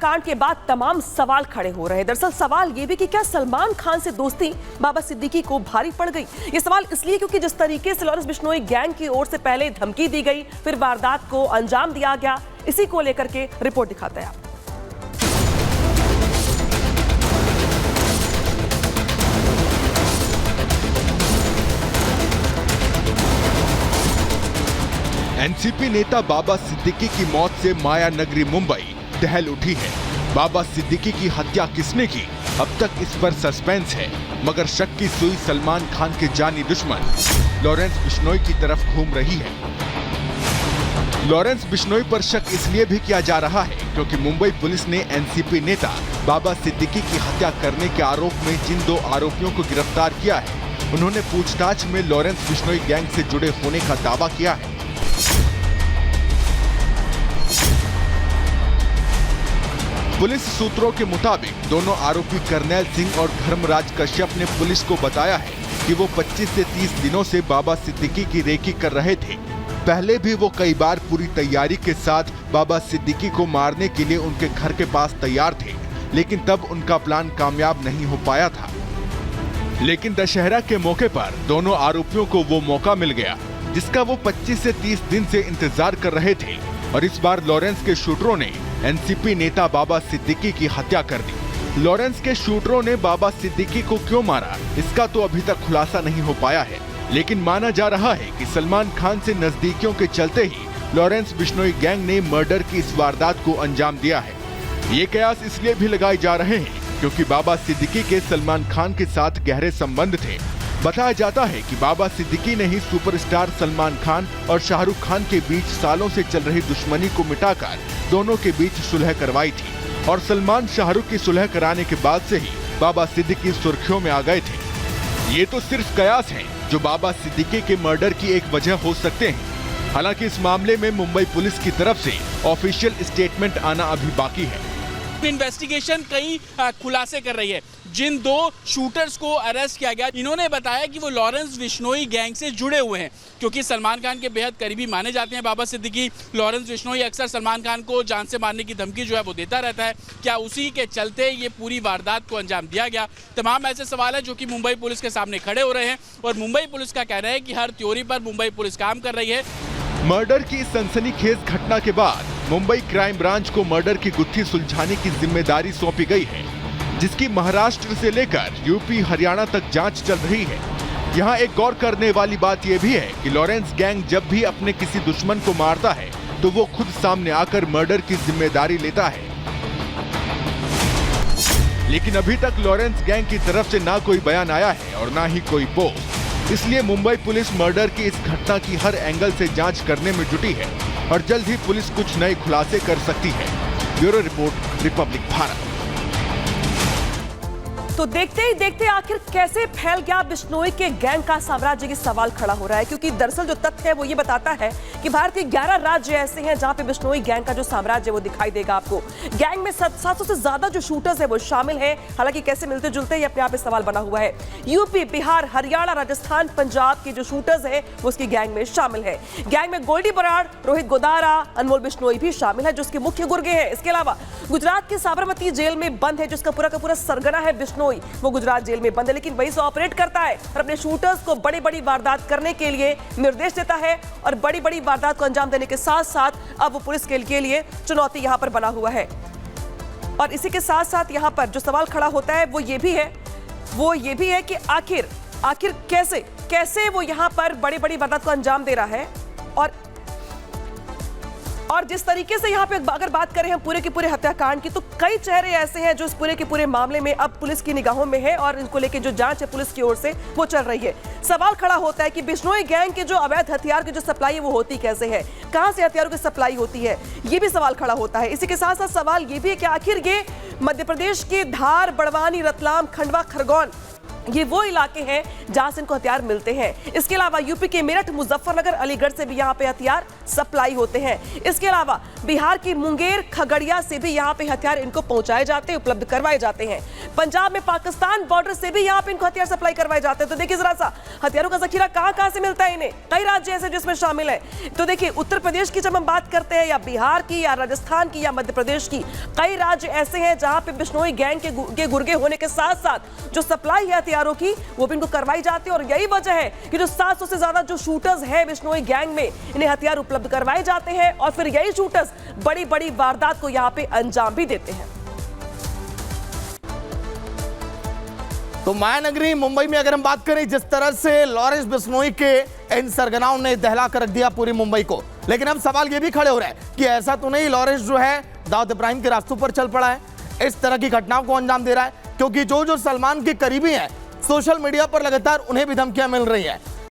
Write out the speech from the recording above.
हत्याकांड के बाद तमाम सवाल खड़े हो रहे हैं। दरअसल सवाल ये भी कि क्या सलमान खान से दोस्ती बाबा सिद्दीकी को भारी पड़ गई। ये सवाल इसलिए क्योंकि जिस तरीके से लॉरेंस बिश्नोई गैंग की ओर से पहले धमकी दी गई, फिर वारदात को अंजाम दिया गया, इसी को लेकर के रिपोर्ट दिखाते हैं आप। एनसीपी नेता बाबा सिद्दीकी की मौत से माया नगरी मुंबई दहल उठी है। बाबा सिद्दीकी की हत्या किसने की, अब तक इस पर सस्पेंस है, मगर शक की सुई सलमान खान के जानी दुश्मन लॉरेंस बिश्नोई की तरफ घूम रही है। लॉरेंस बिश्नोई पर शक इसलिए भी किया जा रहा है क्योंकि मुंबई पुलिस ने एनसीपी नेता बाबा सिद्दीकी की हत्या करने के आरोप में जिन 2 आरोपियों को गिरफ्तार किया है, उन्होंने पूछताछ में लॉरेंस बिश्नोई गैंग से जुड़े होने का दावा किया है। पुलिस सूत्रों के मुताबिक दोनों आरोपी करनैल सिंह और धर्मराज कश्यप ने पुलिस को बताया है कि वो 25 से 30 दिनों से बाबा सिद्दीकी की रेकी कर रहे थे। पहले भी वो कई बार पूरी तैयारी के साथ बाबा सिद्दीकी को मारने के लिए उनके घर के पास तैयार थे, लेकिन तब उनका प्लान कामयाब नहीं हो पाया था। लेकिन दशहरा के मौके पर दोनों आरोपियों को वो मौका मिल गया जिसका वो 25 से 30 दिन से इंतजार कर रहे थे, और इस बार लॉरेंस के शूटरों ने एनसीपी नेता बाबा सिद्दीकी की हत्या कर दी। लॉरेंस के शूटरों ने बाबा सिद्दीकी को क्यों मारा, इसका तो अभी तक खुलासा नहीं हो पाया है, लेकिन माना जा रहा है कि सलमान खान से नजदीकियों के चलते ही लॉरेंस बिश्नोई गैंग ने मर्डर की इस वारदात को अंजाम दिया है। ये कयास इसलिए भी लगाए जा रहे हैं क्योंकि बाबा सिद्दीकी के सलमान खान के साथ गहरे संबंध थे। बताया जाता है कि बाबा सिद्दीकी ने ही सुपरस्टार सलमान खान और शाहरुख खान के बीच सालों से चल रही दुश्मनी को मिटाकर दोनों के बीच सुलह करवाई थी, और सलमान शाहरुख की सुलह कराने के बाद से ही बाबा सिद्दीकी सुर्खियों में आ गए थे। ये तो सिर्फ कयास हैं जो बाबा सिद्दीकी के मर्डर की एक वजह हो सकते हैं। हालांकि इस मामले में मुंबई पुलिस की तरफ से ऑफिशियल स्टेटमेंट आना अभी बाकी है। इन्वेस्टिगेशन कई खुलासे कर रही है। जिन 2 शूटर्स को अरेस्ट किया गया, इन्होंने बताया कि वो लॉरेंस बिश्नोई गैंग से जुड़े हुए हैं, क्योंकि सलमान खान के बेहद करीबी माने जाते हैं बाबा सिद्दीकी। लॉरेंस बिश्नोई अक्सर सलमान खान को जान से मारने की धमकी जो है वो देता रहता है। क्या उसी के चलते ये पूरी वारदात को अंजाम दिया गया? तमाम ऐसे सवाल है जो कि मुंबई पुलिस के सामने खड़े हो रहे हैं, और मुंबई पुलिस का कहना है कि हर थ्योरी पर मुंबई पुलिस काम कर रही है। मर्डर की सनसनीखेज घटना के बाद मुंबई क्राइम ब्रांच को मर्डर की गुत्थी सुलझाने की जिम्मेदारी सौंपी गई है, जिसकी महाराष्ट्र से लेकर यूपी हरियाणा तक जांच चल रही है। यहाँ एक गौर करने वाली बात यह भी है कि लॉरेंस गैंग जब भी अपने किसी दुश्मन को मारता है तो वो खुद सामने आकर मर्डर की जिम्मेदारी लेता है, लेकिन अभी तक लॉरेंस गैंग की तरफ से ना कोई बयान आया है और ना ही कोई पोस्ट। इसलिए मुंबई पुलिस मर्डर की इस घटना की हर एंगल से जांच करने में जुटी है, और जल्द ही पुलिस कुछ नए खुलासे कर सकती है। Bureau report, Republic Bharat. तो देखते ही देखते आखिर कैसे फैल गया बिश्नोई के गैंग का साम्राज्य, की सवाल खड़ा हो रहा है, क्योंकि दरअसल जो तथ्य है वो ये बताता है कि भारत के 11 राज्य ऐसे हैं जहां पे बिश्नोई गैंग का जो साम्राज्य वो दिखाई देगा आपको। गैंग में 700 से ज्यादा जो शूटर्स है वो शामिल है। हालांकि कैसे मिलते जुलते ही अपने आप में सवाल बना हुआ है। यूपी, बिहार, हरियाणा, राजस्थान, पंजाब के जो शूटर्स है वो उसकी गैंग में शामिल है। गैंग में गोल्डी बराड़, रोहित गोदारा, अनमोल बिश्नोई भी शामिल है जो उसके मुख्य गुर्गे हैं। इसके अलावा गुजरात के साबरमती जेल में बंद है जिसका पूरा का पूरा सरगना है बिश्नोई। वो गुजरात जेल में बंद है, लेकिन वहीं से ऑपरेट करता है और अपने शूटर्स को बड़ी बड़ी वारदात करने के लिए निर्देश देता है, और बड़ी बड़ी वारदात को अंजाम देने के साथ साथ अब वो पुलिस के लिए चुनौती यहां पर बना हुआ है। और इसी के साथ साथ यहां पर जो सवाल खड़ा होता है वो ये भी है कि आखिर कैसे वो यहां पर बड़ी बड़ी वारदात को अंजाम दे रहा है। और जिस तरीके से यहाँ पे अगर बात करें हम पूरे के पूरे हत्याकांड की, तो कई चेहरे ऐसे हैं जो इस पूरे के पूरे मामले में अब पुलिस की निगाहों में है, और इनको लेके जो जांच है पुलिस की ओर से वो चल रही है। सवाल खड़ा होता है कि बिश्नोई गैंग के जो अवैध हथियार की जो सप्लाई है वो होती कैसे है, कहां से हथियारों की सप्लाई होती है, ये भी सवाल खड़ा होता है। इसी के साथ साथ सवाल ये भी है कि आखिर ये मध्य प्रदेश के धार, बड़वानी, रतलाम, खंडवा, खरगोन, ये वो इलाके हैं जहां से इनको हथियार मिलते हैं। इसके अलावा यूपी के मेरठ, मुजफ्फरनगर, अलीगढ़ से भी यहाँ पे हथियार सप्लाई होते हैं। इसके अलावा बिहार की मुंगेर, खगड़िया से भी यहाँ पे हथियार इनको पहुंचाए जाते हैं, उपलब्ध करवाए जाते हैं। पंजाब में पाकिस्तान बॉर्डर से भी यहाँ पे इनको हथियार सप्लाई करवाए जाते हैं। तो देखिए जरा सा हथियारों का जखीरा कहां से मिलता है इन्हें, कई राज्य ऐसे जिसमें शामिल है। तो देखिए उत्तर प्रदेश की जब हम बात करते हैं, या बिहार की, या राजस्थान की, या मध्य प्रदेश की, कई राज्य ऐसे हैं जहां पे बिश्नोई गैंग के गुर्गे होने के साथ साथ जो सप्लाई है हथियारों की वो भी इनको करवाई जाती है। और यही वजह है कि जो 700 से ज्यादा जो शूटर्स है बिश्नोई गैंग में, इन्हें हथियार उपलब्ध करवाए जाते हैं और फिर यही शूटर्स बड़ी बड़ी वारदात को यहाँ पे अंजाम भी देते हैं। तो मायानगरी मुंबई में अगर हम बात करें, जिस तरह से लॉरेंस बिश्नोई के इन सरगनाओं ने दहला कर रख दिया पूरी मुंबई को, लेकिन अब सवाल ये भी खड़े हो रहे हैं कि ऐसा तो नहीं लॉरेंस जो है दाऊद इब्राहिम के रास्तों पर चल पड़ा है, इस तरह की घटनाओं को अंजाम दे रहा है, क्योंकि जो सलमान के करीबी हैं सोशल मीडिया पर लगातार उन्हें भी धमकियां मिल रही हैं।